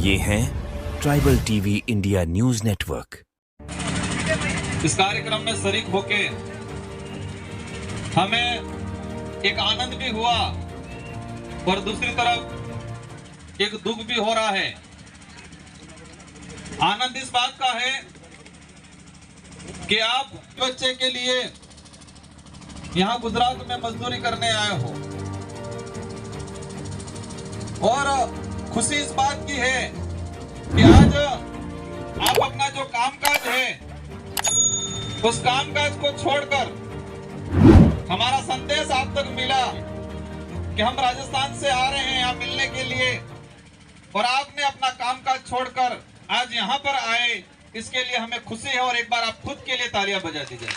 ये है tribal TV India news network. इस कार्यक्रम में शरीक होके हमें एक आनंद भी हुआ और दूसरी तरफ एक दुख भी हो रहा है। आनंद इस बात का है कि आप बच्चे के लिए यहां गुजरात में मजदूरी करने आए हो, और खुशी इस बात की है कि आज आप अपना जो कामकाज है उस कामकाज को छोड़कर हमारा संदेश आप तक मिला कि हम राजस्थान से आ रहे हैं यहाँ मिलने के लिए, और आपने अपना कामकाज छोड़कर आज यहाँ पर आए, इसके लिए हमें खुशी है। और एक बार आप खुद के लिए तालियां बजा दीजिए।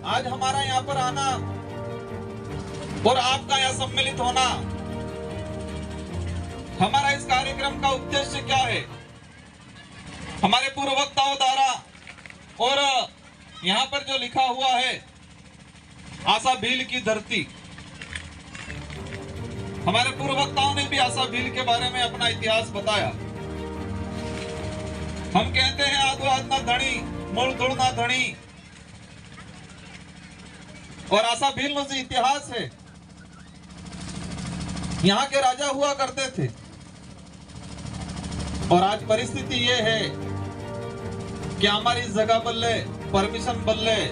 आज हमारा यहाँ पर आना और आपका यहाँ सम्मिलित होना, हमारा इस कार्यक्रम का उद्देश्य क्या है? हमारे पूर्व वक्ताओं द्वारा और यहाँ पर जो लिखा हुआ है आशा भील की धरती, हमारे पूर्व वक्ताओं ने भी आशा भील के बारे में अपना इतिहास बताया। हम कहते हैं आदो आदना धनी मूल धुड़ना धनी, और आशा भील में जो इतिहास है, यहाँ के राजा हुआ करते थे, और आज परिस्थिति ये है कि हमारी जगह बदले, परमिशन बदले,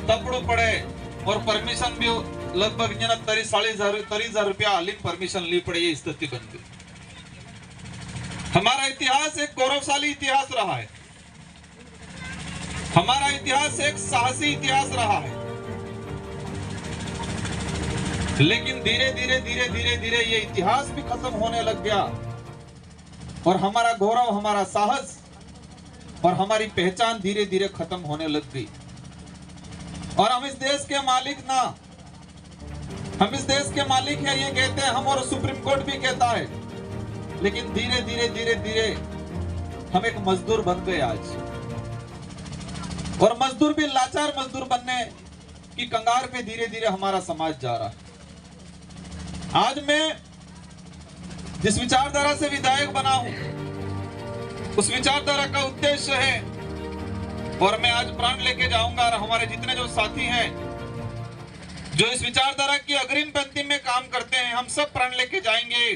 तपड़ो पड़े, और परमिशन भी लगभग 30,000 रुपया हालिन परमिशन ली पड़ी, ये स्थिति बन गई। हमारा इतिहास एक गौरवशाली इतिहास रहा है, हमारा इतिहास एक साहसी इतिहास रहा है, लेकिन धीरे धीरे ये इतिहास भी खत्म होने लग गया, और हमारा गौरव, हमारा साहस और हमारी पहचान धीरे धीरे खत्म होने लग गई। और हम इस देश के मालिक ना, हम इस देश के मालिक हैं ये कहते हैं हम, और सुप्रीम कोर्ट भी कहता है, लेकिन धीरे धीरे हम एक मजदूर बन गए आज, और मजदूर भी लाचार मजदूर बनने की कंगार पे धीरे धीरे हमारा समाज जा रहा है। आज मैं जिस विचारधारा से विधायक बना हूं, उस विचारधारा का उद्देश्य है, और मैं आज प्रण लेके जाऊंगा, और हमारे जितने जो साथी हैं जो इस विचारधारा की अग्रिम पंक्ति में काम करते हैं, हम सब प्रण लेके जाएंगे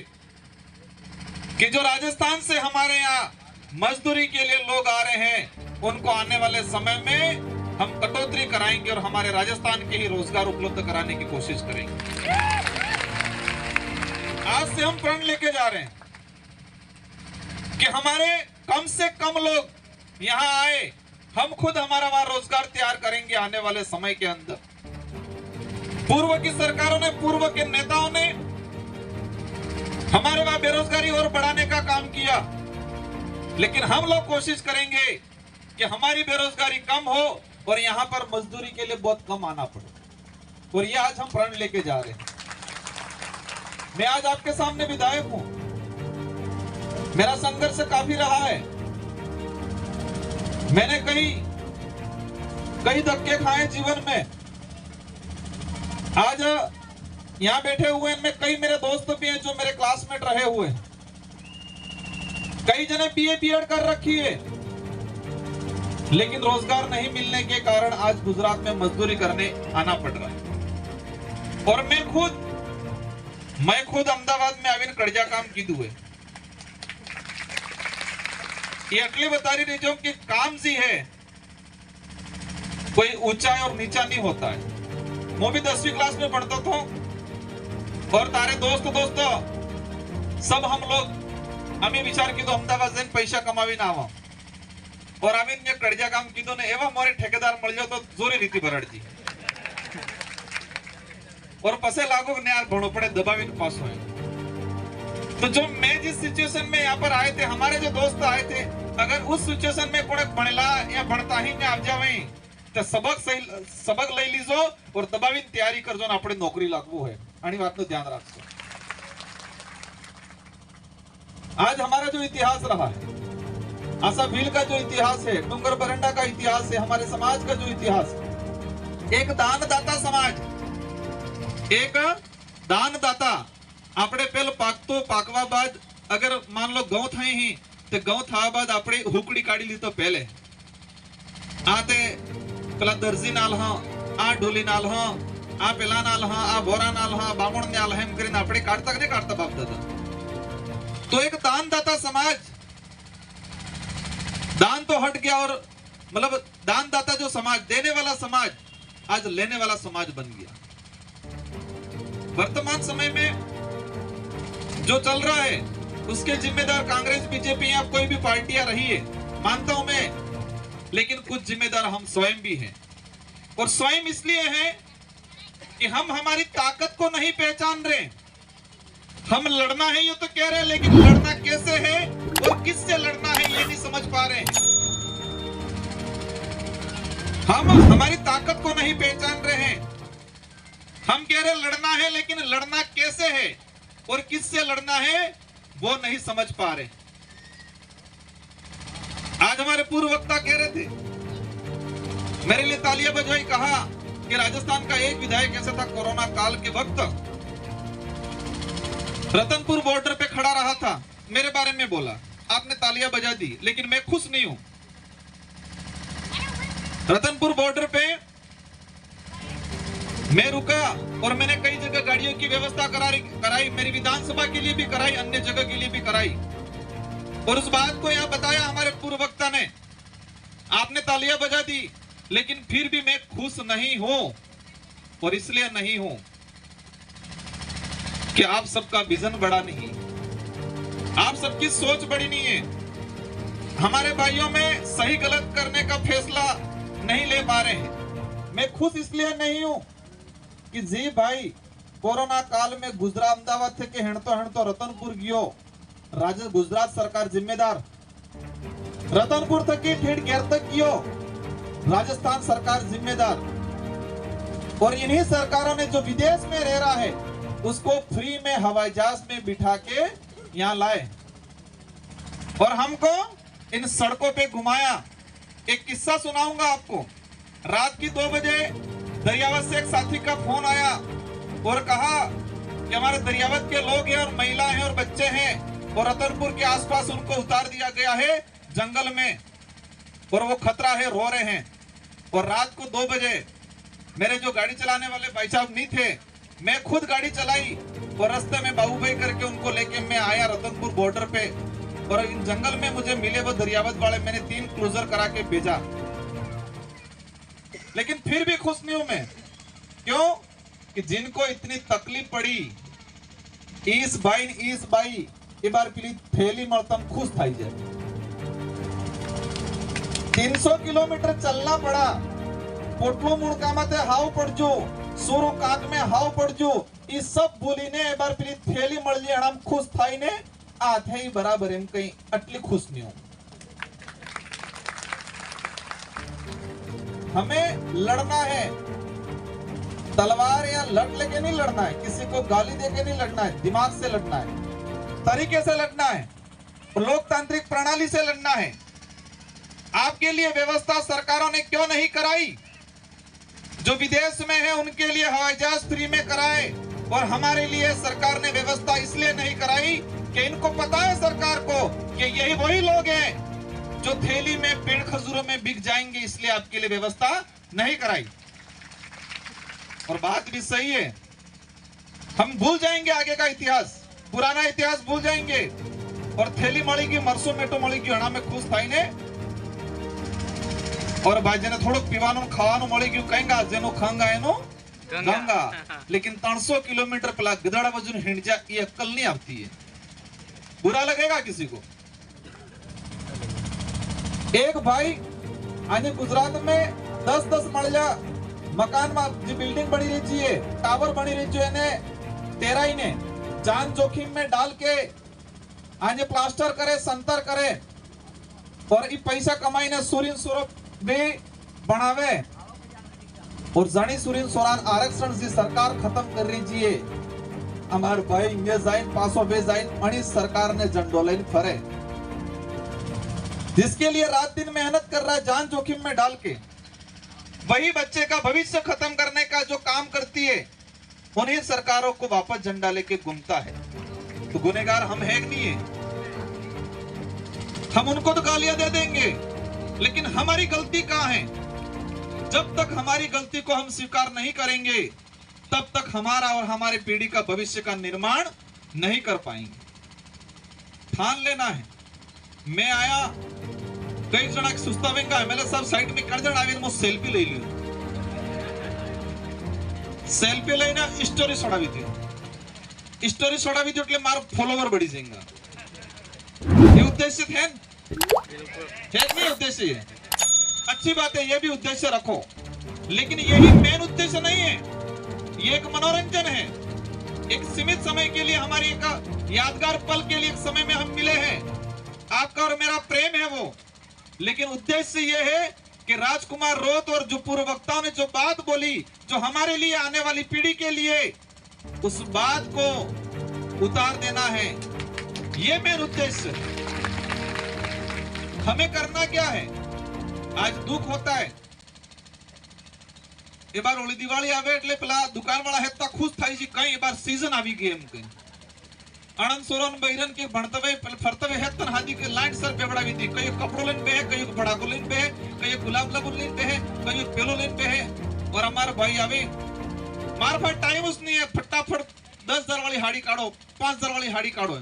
कि जो राजस्थान से हमारे यहाँ मजदूरी के लिए लोग आ रहे हैं, उनको आने वाले समय में हम कटौती कराएंगे और हमारे राजस्थान के ही रोजगार उपलब्ध कराने की कोशिश करेंगे। आज से हम प्रण लेके जा रहे हैं कि हमारे कम से कम लोग यहाँ आए, हम खुद हमारा वहां रोजगार तैयार करेंगे आने वाले समय के अंदर। पूर्व की सरकारों ने, पूर्व के नेताओं ने हमारे वहां बेरोजगारी और बढ़ाने का काम किया, लेकिन हम लोग कोशिश करेंगे कि हमारी बेरोजगारी कम हो और यहाँ पर मजदूरी के लिए बहुत कम आना पड़े, और ये आज हम प्रण लेके जा रहे हैं। मैं आज आपके सामने विधायक हूं, मेरा संघर्ष काफी रहा है, मैंने कई धक्के खाए जीवन में। आज यहां बैठे हुए इनमें कई मेरे दोस्त भी हैं जो मेरे क्लासमेट रहे हुए हैं, कई जने बीए बीएड कर रखी है, लेकिन रोजगार नहीं मिलने के कारण आज गुजरात में मजदूरी करने आना पड़ रहा है। और मैं खुद अहमदाबाद में आविन कर्जा काम कीधु है। ये अटली बता रही जो कि काम जी है, कोई ऊंचा और नीचा नहीं होता है। मैं भी 10वीं क्लास में पढ़ता था, और तारे दोस्त सब हम लोग अमी विचार की तो अहमदाबाद जैन पैसा कमावी ना आवा, और आमीन ने कर्जा काम कीधो ने एवा मोरे ठेकेदार मिल जाओ तो जोरी रीति भरड़जी, और पसे लागू ने यार भणो पड़े दबावी पास हो। तो जो मैं जिस सिचुएशन में यहाँ पर आए थे, हमारे जो दोस्त आए थे, अगर उस सिचुएशन में कोई बनेला या बढ़ता ही ने आप जावे तो सबक लई लीजो और दबावी तैयारी करजो ने अपने नौकरी लागू है। आनी बात नु ध्यान रखो। आज हमारा जो इतिहास रहा है, आशा भील का जो इतिहास है, डूंगर बरंडा का इतिहास है, हमारे समाज का जो इतिहास है, एक दानदाता समाज, एक दानदाता આપણે પેલો પાકતો પાકવા બાદ અગર માન લો ઘઉં થઈ હી તો ઘઉં થવા બાદ આપણે હુકડી કાઢી લીધો પહેલે આ તે પેલા દરજી નાલ હા આ ઢોલી નાલ હા આ પેલા નાલ હા આ બોરા નાલ હા બામણ નાલ એમ કરીને આપણે કાઢતા કે નહીં કાઢતા બાપ દાદા तो एक दानदाता समाज दान तो हट गया और मतलब दानदाता जो समाज देने वाला समाज आज लेने वाला समाज बन गया। वर्तमान समय में जो चल रहा है उसके जिम्मेदार कांग्रेस बीजेपी या कोई भी पार्टियां रही है मानता हूं मैं, लेकिन कुछ जिम्मेदार हम स्वयं भी हैं और स्वयं इसलिए हैं कि हम हमारी ताकत को नहीं पहचान रहे। हम लड़ना है ये तो कह रहे हैं, लेकिन लड़ना कैसे है और किससे लड़ना है ये नहीं समझ पा रहे हैं। हम हमारी ताकत को नहीं पहचान रहे हैं। हम कह रहे लड़ना है, लेकिन लड़ना कैसे है और किससे लड़ना है वो नहीं समझ पा रहे। आज हमारे पूर्व वक्ता कह रहे थे, मेरे लिए तालियां बजवाई, कहा कि राजस्थान का एक विधायक ऐसा था कोरोना काल के वक्त रतनपुर बॉर्डर पे खड़ा रहा था, मेरे बारे में बोला, आपने तालियां बजा दी, लेकिन मैं खुश नहीं हूं। रतनपुर बॉर्डर पे मैं रुका और मैंने कई जगह गाड़ियों की व्यवस्था कराई, मेरी विधानसभा के लिए भी कराई, अन्य जगह के लिए भी कराई और उस बात को यहां बताया हमारे पूर्व वक्ता ने। आपने तालियां बजा दी, लेकिन फिर भी मैं खुश नहीं हूं और इसलिए नहीं हूं कि आप सबका विजन बड़ा नहीं, आप सबकी सोच बड़ी नहीं है। हमारे भाइयों में सही गलत करने का फैसला नहीं ले पा रहे हैं। मैं खुश इसलिए नहीं हूं कि जी भाई कोरोना काल में गुजरा अहमदाबाद थे कि हेणतो रतनपुर गयो, गुजरात सरकार जिम्मेदार, रतनपुर थकी ठेठ घेर तक गयो राजस्थान सरकार जिम्मेदार, और इन्हीं सरकारों ने जो विदेश में रह रहा है उसको फ्री में हवाई जहाज में बिठा के यहां लाए और हमको इन सड़कों पे घुमाया। एक किस्सा सुनाऊंगा आपको। रात की 2 बजे दरियावत से एक साथी का फोन आया और कहा कि हमारे दरियावत के लोग हैं और महिला हैं और बच्चे हैं और रतनपुर के आसपास उनको उतार दिया गया है जंगल में और वो खतरा है, रो रहे हैं। और रात को 2 बजे मेरे जो गाड़ी चलाने वाले भाई साहब नहीं थे, मैं खुद गाड़ी चलाई और रास्ते में बाबू भाई करके उनको लेके मैं आया रतनपुर बॉर्डर पे और इन जंगल में मुझे मिले वो दरियावत वाले, मैंने 3 क्रूजर करा के भेजा। लेकिन फिर भी खुश नहीं हूं मैं। क्यों? कि जिनको इतनी तकलीफ पड़ी इस बाई ये बार पीली थैली मरतम खुश थाई जाए। 300 किलोमीटर चलना पड़ा, पोटलो मुड़का ते हाव पड़जो, सोरो काक में हाव पड़जो, इस सब बोली ने एक बार पीली थैली मळ ली हम खुश थाई ने आ थई बराबर एम कहीं अटली खुश नहीं हो। हमें लड़ना है, तलवार या लट लेके नहीं लड़ना है, किसी को गाली देके नहीं लड़ना है, दिमाग से लड़ना है, तरीके से लड़ना है, लोकतांत्रिक प्रणाली से लड़ना है। आपके लिए व्यवस्था सरकारों ने क्यों नहीं कराई? जो विदेश में है उनके लिए हवाई जहाज फ्री में कराए और हमारे लिए सरकार ने व्यवस्था इसलिए नहीं कराई कि इनको पता है सरकार को कि यही वही लोग हैं जो थैली में पेड़ खजूरों में बिक जाएंगे, इसलिए आपके लिए व्यवस्था नहीं कराई। और बात भी सही है, हम भूल जाएंगे आगे का इतिहास, पुराना इतिहास भूल जाएंगे और थैली मળી ગઈ મરસો મેટો મળી ગયો એના में खुश થાઈને और भाई ने थोड़ा पीवानो खावानो मળી ગયું કહેંગા જેનો ખાંગા એનો ગંગા। लेकिन 300 किलोमीटर पेला गधड़ा वजन हिंड जा, ये अक्ल नहीं आती है। बुरा लगेगा किसी को? एक भाई आज गुजरात में 10-10 मळिया मकान में जी बिल्डिंग बनी रही है, टावर बनी रही है, ने तेराई ने जान जोखिम में डाल के आज प्लास्टर करे, संतर करे और ये पैसा कमाई ने सूरीन स्वरूप भी बनावे और जानी सूरीन सोरान आरक्षण जी सरकार खत्म कर रही है। हमारे भाई ये जाइन पासो बे जाइन अणी सरकार ने झंडो लेन फरे, जिसके लिए रात दिन मेहनत कर रहा है जान जोखिम में डाल के, वही बच्चे का भविष्य खत्म करने का जो काम करती है उन्हीं सरकारों को वापस झंडा लेके घूमता है। तो गुनहगार हम है कि नहीं है? हम उनको तो गालियां दे देंगे, लेकिन हमारी गलती कहां है? जब तक हमारी गलती को हम स्वीकार नहीं करेंगे, तब तक हमारा और हमारी पीढ़ी का भविष्य का निर्माण नहीं कर पाएंगे। ठान लेना है। मैं आया, कई जना सुस्तावेंगा एमएलए साहब साइड में कर जण आवीने मो सेल्फी લઈ લ્યો। સેલ્ફી લઈને સ્ટોરી છોડાવી દો। સ્ટોરી છોડાવી દો એટલે મારો ફોલોવર बढ़ी जाएगा। ये उद्देश्य है नहीं? उद्देश्य है, अच्छी बात है, ये भी उद्देश्य रखो, लेकिन यही मेन उद्देश्य नहीं है। ये एक मनोरंजन है, एक सीमित समय के लिए, हमारी एक यादगार पल के लिए, एक समय में हम मिले हैं। आपका और मेरा प्रेम है वो, लेकिन उद्देश्य ये है कि राजकुमार रोत और जो पूर्व वक्ताओं ने जो बात बोली, जो हमारे लिए आने वाली पीढ़ी के लिए, उस बात को उतार देना है। ये मेन उद्देश्य। हमें करना क्या है? आज दुख होता है, ए बार ओली दिवाળી આવે એટલે પેલા દુકાનવાળા હેતા ખુશ થાય છે, કઈ એ બાર સીઝન આવી ગઈ એમ કઈ। આણંદ સોરન બૈરન કે ભણતવે ફરતવે હેતન હાદી કે લાઈન સર બેવડાવી દી, કઈ કપડો લઈને બેહે, કઈ ભડાકો લઈને બેહે, કઈ ગુલાબ લબુલ લઈને બેહે, કઈ પેલો લઈને બેહે। और हमारा भाई आवे, मार भाई टाइम उस नहीं है, फटाफट 10,000 वाली हाड़ी काढ़ो, 5,000 वाली हाड़ी काढ़ो।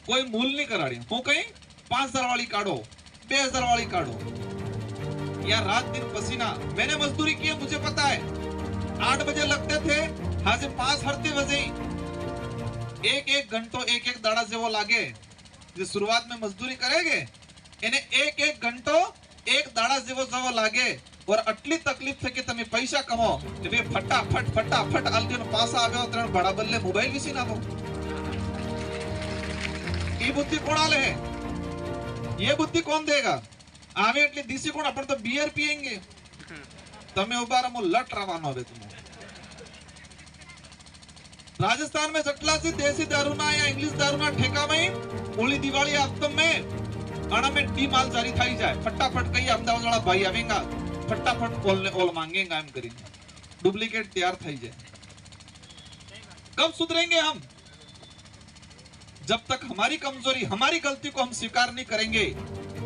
कोई मूल नहीं करा रही, वो कहीं 5,000 वाली काढ़ो, 2,000 वाली काढ़ो। यार रात दिन पसीना, मैंने मजदूरी की है, मुझे पता है। 8 बजे लगते थे, हाँ से 5 हरते बजे, एक घंटो एक दाड़ा से वो लागे। जो शुरुआत में मजदूरी करेंगे, इन्हें एक घंटो एक दाड़ा जेवो जवो लागे, और आटली तकलीफ थे कि तमे पैसा कमाओ, तो वे फटाफट आलदीनो पासा आवे और त्रण बड़ा बल्ले मोबाइल विसी नाखो। ये बुद्धि कोण आले है? ये बुद्धि कौन देगा? आवे એટલે દીસી કોણ? अपन तो बियर पिएंगे। तमे उभा रहो, लट रवानो હવે तुम। राजस्थान में जटला से देसी दारूना या इंग्लिश दारूना ठेका में ओली दिवाળી आप्तम में आना में डी माल जारी थाई जाए, फटाफट कई अमदावाद वाला भाई आवेगा, फटाफट ओल मांगेगा, हम करेंगे, डुप्लीकेट तैयार थाई जाए। कब सुधरेंगे हम? जब तक हमारी कमजोरी, हमारी गलती को हम स्वीकार नहीं करेंगे,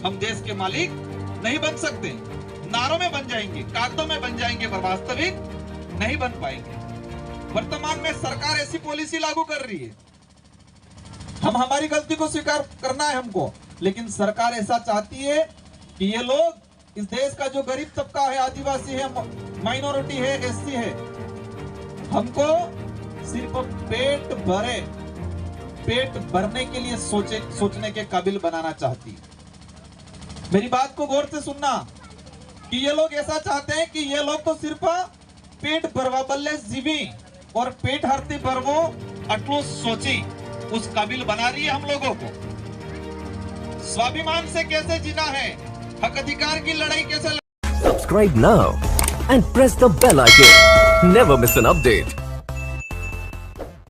हम देश के मालिक नहीं बन सकते। नारों में बन जाएंगे, कागजों में बन जाएंगे, पर वास्तविक नहीं बन पाएंगे। वर्तमान में सरकार ऐसी पॉलिसी लागू कर रही है, हम हमारी गलती को स्वीकार करना है हमको, लेकिन सरकार ऐसा चाहती है कि ये लोग, इस देश का जो गरीब तबका है, आदिवासी है, माइनॉरिटी है, एससी है, हमको सिर्फ पेट भरने के लिए सोचने के काबिल बनाना चाहती है। मेरी बात को गौर से सुनना कि ये लोग ऐसा चाहते हैं कि ये लोग तो सिर्फ पेट भरवा बल्ले जीवी और पेट हरती भरवो अटलो सोची, उस काबिल बना रही है हम लोगों को। स्वाभिमान से कैसे जीना है, हक अधिकार की लड़ाई कैसे। Subscribe now and press the bell icon. Never miss an update.